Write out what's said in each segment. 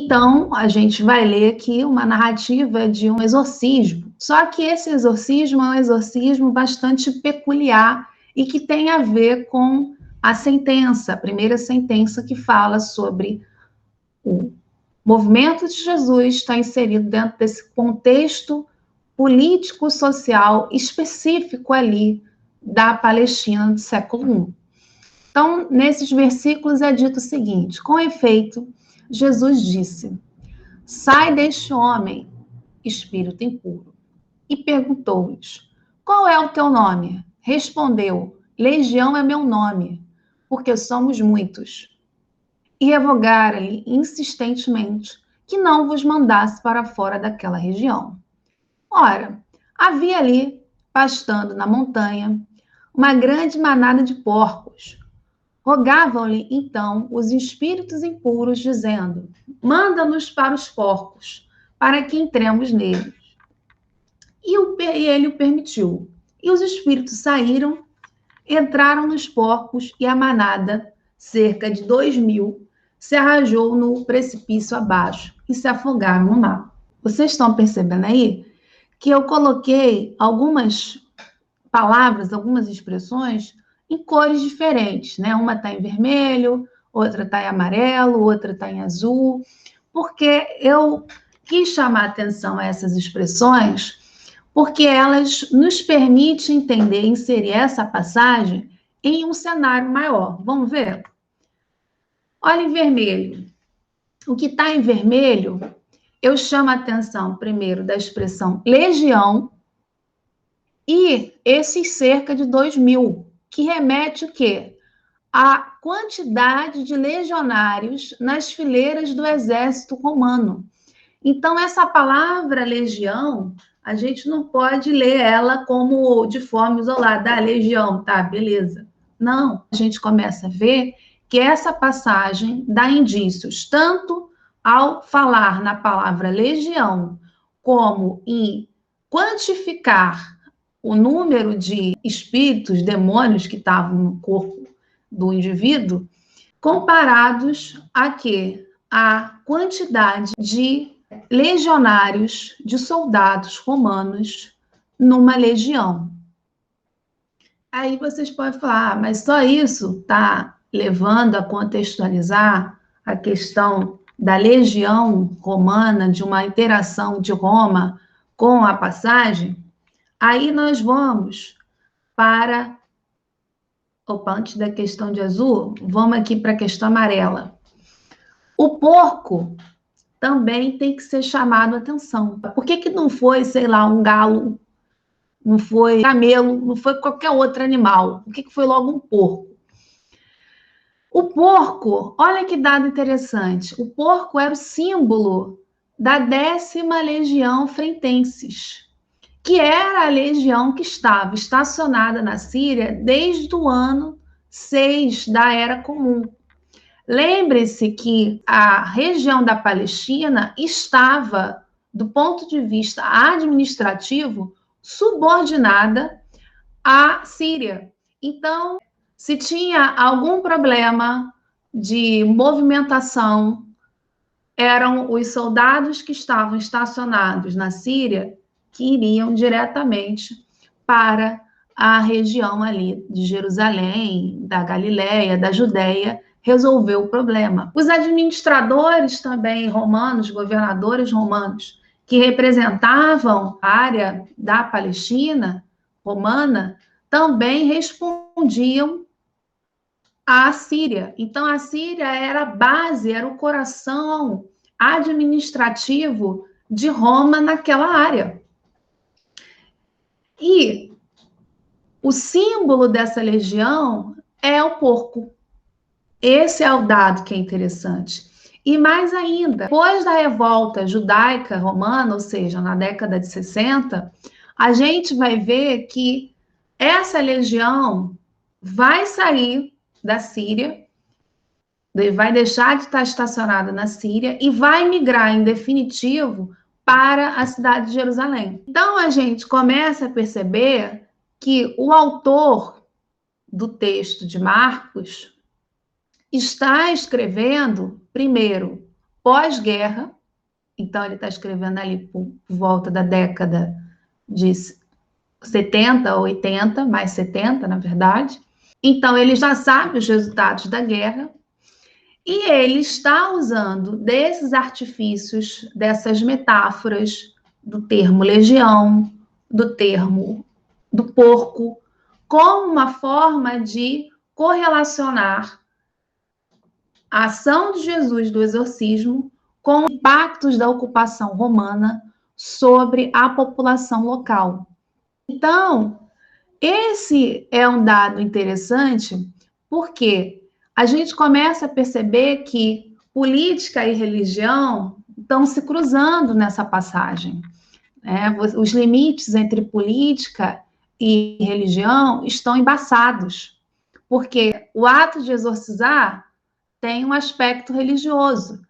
Então, a gente vai ler aqui uma narrativa de um exorcismo. Só que esse exorcismo é um exorcismo bastante peculiar e que tem a ver com a sentença, a primeira sentença que fala sobre o movimento de Jesus está inserido dentro desse contexto político-social específico ali da Palestina do século I. Então, nesses versículos é dito o seguinte: com efeito, Jesus disse: sai deste homem, espírito impuro. E perguntou-lhes: qual é o teu nome? Respondeu: Legião é meu nome, porque somos muitos. E revogara-lhe insistentemente que não vos mandasse para fora daquela região. Ora, havia ali, pastando na montanha, uma grande manada de porcos. Rogavam-lhe, então, os espíritos impuros, dizendo: manda-nos para os porcos, para que entremos neles. E ele o permitiu. E os espíritos saíram, entraram nos porcos, e a manada, cerca de 2.000, se arrajou no precipício abaixo e se afogaram no mar. Vocês estão percebendo aí que eu coloquei algumas palavras, algumas expressões em cores diferentes, né? Uma está em vermelho, outra está em amarelo, outra está em azul, porque eu quis chamar atenção a essas expressões, porque elas nos permitem entender, inserir essa passagem em um cenário maior. Vamos ver? Olha em vermelho. O que está em vermelho, eu chamo a atenção primeiro da expressão legião e esses cerca de 2.000, que remete o quê? A quantidade de legionários nas fileiras do exército romano. Então, essa palavra legião, a gente não pode ler ela como de forma isolada. Ah, legião, tá, beleza. Não, a gente começa a ver que essa passagem dá indícios, tanto ao falar na palavra legião, como em quantificar o número de espíritos, demônios que estavam no corpo do indivíduo, comparados a quê? A quantidade de legionários, de soldados romanos numa legião. Aí vocês podem falar, mas só isso está levando a contextualizar a questão da legião romana, de uma interação de Roma com a passagem? Aí nós vamos para... Opa, antes da questão de azul, vamos aqui para a questão amarela. O porco também tem que ser chamado a atenção. Por que não foi, sei lá, um galo, não foi camelo, não foi qualquer outro animal? Por que foi logo um porco? O porco, olha que dado interessante, o porco era o símbolo da 10ª Legião Frentenses, que era a legião que estava estacionada na Síria desde o ano 6 da Era Comum. Lembre-se que a região da Palestina estava, do ponto de vista administrativo, subordinada à Síria. Então, se tinha algum problema de movimentação, eram os soldados que estavam estacionados na Síria que iriam diretamente para a região ali de Jerusalém, da Galileia, da Judéia, resolver o problema. Os administradores também romanos, governadores romanos, que representavam a área da Palestina romana, também respondiam à Síria. Então, a Síria era a base, era o coração administrativo de Roma naquela área. E o símbolo dessa legião é o porco. Esse é o dado que é interessante. E mais ainda, depois da revolta judaica romana, ou seja, na década de 60, a gente vai ver que essa legião vai sair da Síria, vai deixar de estar estacionada na Síria e vai migrar, em definitivo, para a cidade de Jerusalém. Então, a gente começa a perceber que o autor do texto de Marcos está escrevendo, primeiro, pós-guerra. Então, ele está escrevendo ali por volta da década de 70, 80, mais 70, na verdade. Então, ele já sabe os resultados da guerra e ele está usando desses artifícios, dessas metáforas, do termo legião, do termo do porco, como uma forma de correlacionar a ação de Jesus do exorcismo com impactos da ocupação romana sobre a população local. Então, esse é um dado interessante, porque a gente começa a perceber que política e religião estão se cruzando nessa passagem. Os limites entre política e religião estão embaçados, porque o ato de exorcizar tem um aspecto religioso,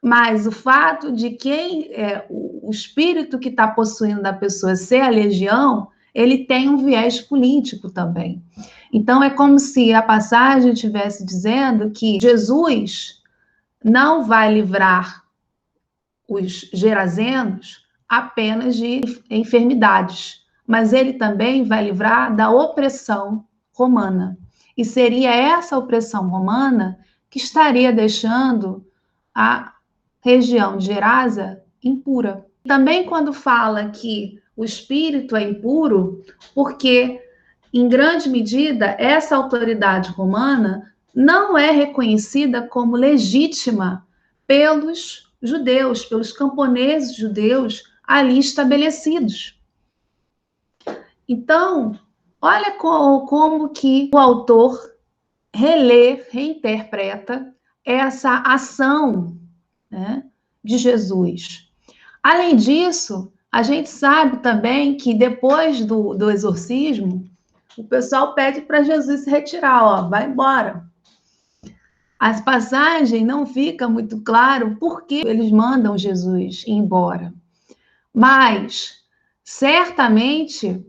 mas o fato de o espírito que está possuindo da pessoa ser a legião, ele tem um viés político também. Então, é como se a passagem estivesse dizendo que Jesus não vai livrar os gerazenos apenas de enfermidades, mas ele também vai livrar da opressão romana. E seria essa opressão romana que estaria deixando a região de Gerasa impura. Também quando fala que o espírito é impuro, porque, em grande medida, essa autoridade romana não é reconhecida como legítima pelos judeus, pelos camponeses judeus ali estabelecidos. Então, olha como que o autor relê, reinterpreta essa ação, né, de Jesus. Além disso, a gente sabe também que depois do exorcismo, o pessoal pede para Jesus se retirar, ó, vai embora. As passagens não fica muito claro por que eles mandam Jesus ir embora. Mas, certamente,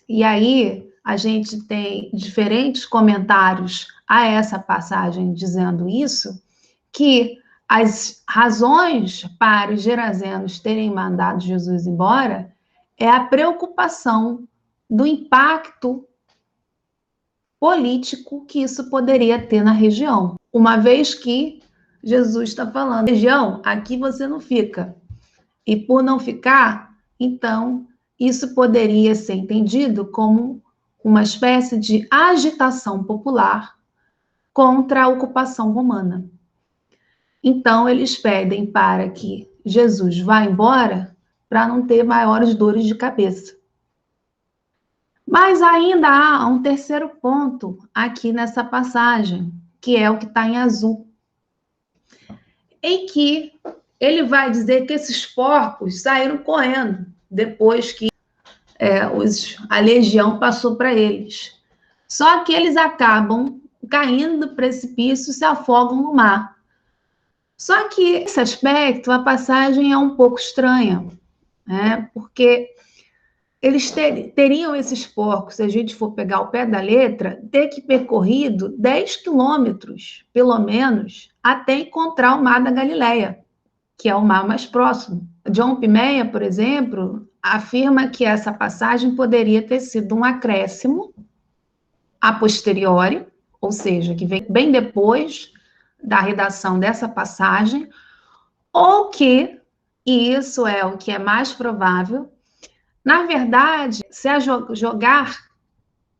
e aí a gente tem diferentes comentários a essa passagem dizendo isso, que as razões para os gerazenos terem mandado Jesus embora é a preocupação do impacto político que isso poderia ter na região. Uma vez que Jesus está falando, região, aqui você não fica. E por não ficar, então, isso poderia ser entendido como uma espécie de agitação popular contra a ocupação romana. Então, eles pedem para que Jesus vá embora para não ter maiores dores de cabeça. Mas ainda há um terceiro ponto aqui nessa passagem, que é o que está em azul, em que ele vai dizer que esses porcos saíram correndo depois que a legião passou para eles. Só que eles acabam caindo do precipício e se afogam no mar. Só que, nesse aspecto, a passagem é um pouco estranha, né? Porque eles teriam esses porcos, se a gente for pegar o pé da letra, ter que percorrido 10 quilômetros, pelo menos, até encontrar o Mar da Galileia, que é o mar mais próximo. John Pimeia, por exemplo, afirma que essa passagem poderia ter sido um acréscimo a posteriori, ou seja, que vem bem depois da redação dessa passagem, ou que, e isso é o que é mais provável, na verdade, se a jogar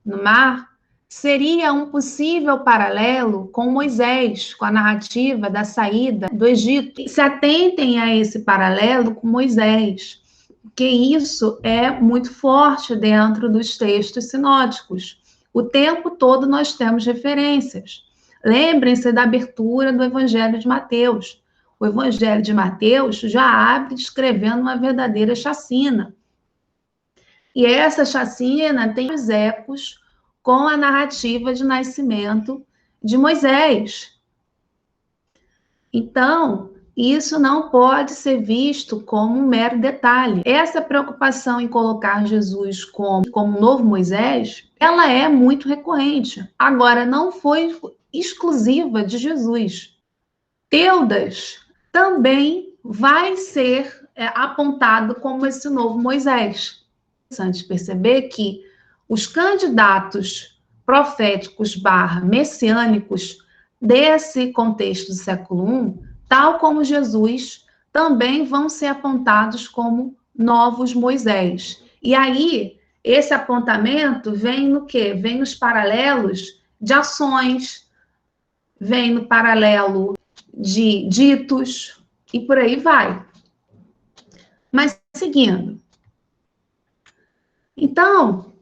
no mar, seria um possível paralelo com Moisés, com a narrativa da saída do Egito. Se atentem a esse paralelo com Moisés, porque isso é muito forte dentro dos textos sinóticos. O tempo todo nós temos referências. Lembrem-se da abertura do Evangelho de Mateus. O Evangelho de Mateus já abre descrevendo uma verdadeira chacina. E essa chacina tem os ecos com a narrativa de nascimento de Moisés. Então, isso não pode ser visto como um mero detalhe. Essa preocupação em colocar Jesus como um novo Moisés, ela é muito recorrente. Agora, não foi exclusiva de Jesus. Teudas também vai ser apontado como esse novo Moisés. É interessante perceber que os candidatos proféticos / messiânicos desse contexto do século I, tal como Jesus, também vão ser apontados como novos Moisés. E aí, esse apontamento vem no quê? Vem nos paralelos de ações, vem no paralelo de ditos, e por aí vai. Mas, seguindo. Então,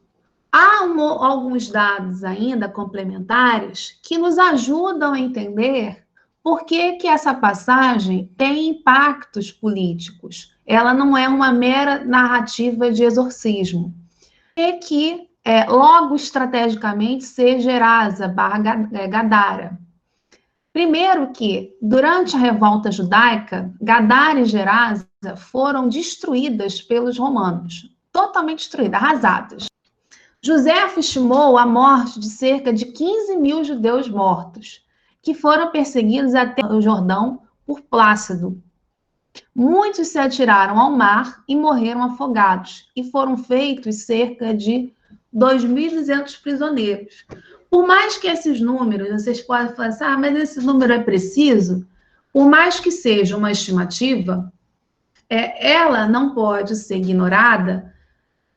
há alguns dados ainda complementares que nos ajudam a entender por que essa passagem tem impactos políticos. Ela não é uma mera narrativa de exorcismo. E que, logo estrategicamente, ser Gerasa / Gadara. Primeiro que, durante a revolta judaica, Gadara e Gerasa foram destruídas pelos romanos. Totalmente destruídas, arrasadas. José estimou a morte de cerca de 15 mil judeus mortos, que foram perseguidos até o Jordão por Plácido. Muitos se atiraram ao mar e morreram afogados, e foram feitos cerca de 2.200 prisioneiros. Por mais que esses números, vocês podem falar assim, mas esse número é preciso, por mais que seja uma estimativa, ela não pode ser ignorada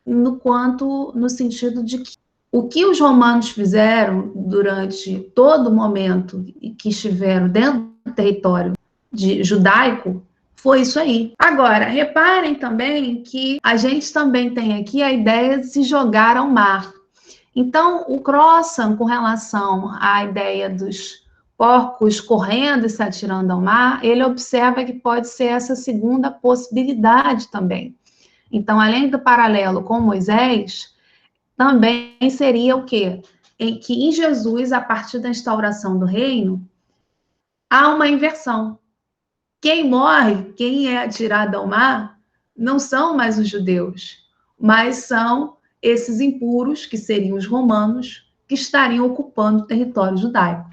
no sentido de que o que os romanos fizeram durante todo o momento que estiveram dentro do território judaico foi isso aí. Agora, reparem também que a gente também tem aqui a ideia de se jogar ao mar. Então, o Crossan, com relação à ideia dos porcos correndo e se atirando ao mar, ele observa que pode ser essa segunda possibilidade também. Então, além do paralelo com Moisés, também seria o quê? Em que em Jesus, a partir da instauração do reino, há uma inversão. Quem morre, quem é atirado ao mar, não são mais os judeus, mas são esses impuros, que seriam os romanos, que estariam ocupando o território judaico.